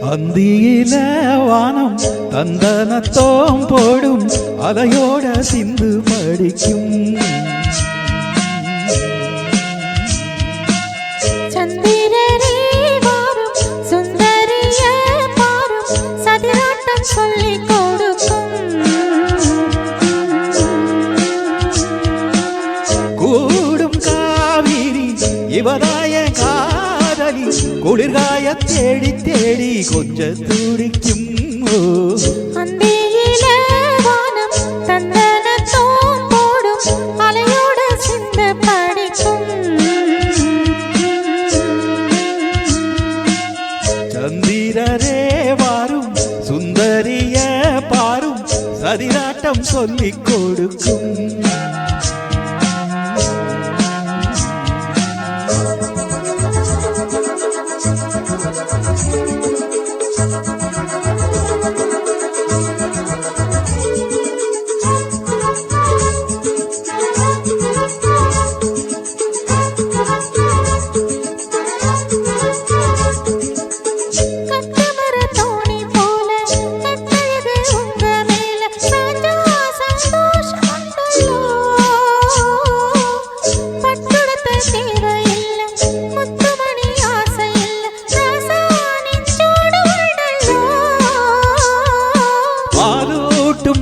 அந்தியில வானம் தந்தனத்தோம் போடும் அலையோட சிந்து படிக்கும் சந்திரரே வாரும் சுந்தரிய பாரும் சதிராட்டம் சொல்லிக் கொடுக்கும் கூடும் காவிரி இவதாய காதலி குளிர்காய தேடி தேடி கொஞ்ச துடிக்கும் அந்தியில வானம் தந்தனத்தோம் போடும் அலையோட சிந்து படிக்கும் சந்திரரே வாரும் சுந்தரிய பாரும் சதிராட்டம் சொல்லிக் கொடுக்கும்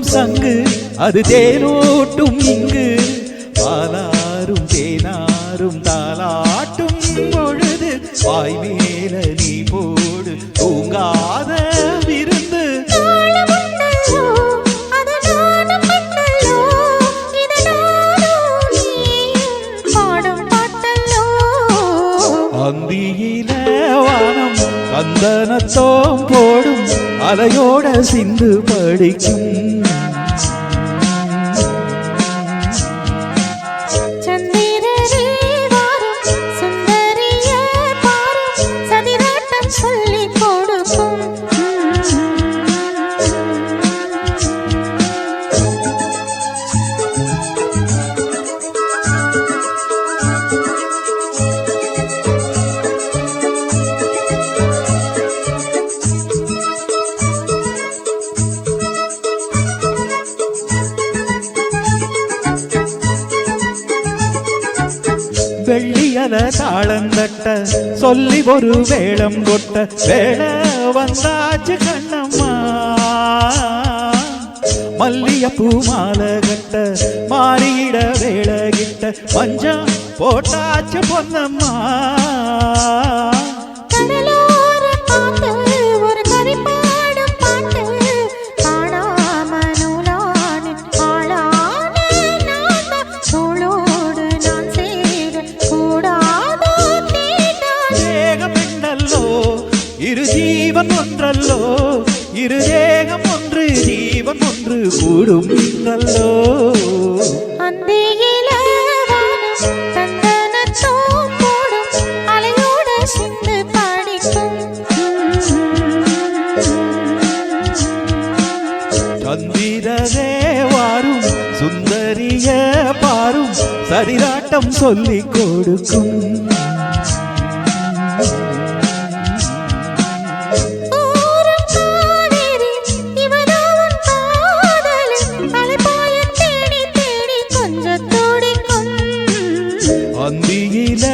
சங்கு அது தேனூட்டும் இங்கு பாலாரும் தேனாரும் தாலாட்டும் பொழுது வாய் மேல நீ போடு தூங்காத விருந்து அந்தியில வானம் சந்தனத்தோம் போடும் அலையோட சிந்து படிக்கும் வெள்ளியல தாளந்தட்ட சொல்லி ஒரு வேளம் கொட்ட வேள வந்தாச்சு கண்ணம்மா மல்லிய பூ மாலை கட்ட மாறியிட வேள கிட்ட மஞ்சம் போட்டாச்சு பொன்னம்மா இரு ஜீவன் ஒன்றல்லோ இரு தேகம் ஒன்று ஜீவன் ஒன்று கூடும் நல்லோ அந்தியில வானம் தந்தனத்தோம் போடும் அலையோட சிந்து படிக்கும் சந்திரரே வாரும் சுந்தரிய பாரும் சதிராட்டம் சொல்லிக் கொடுக்கும் அந்தியில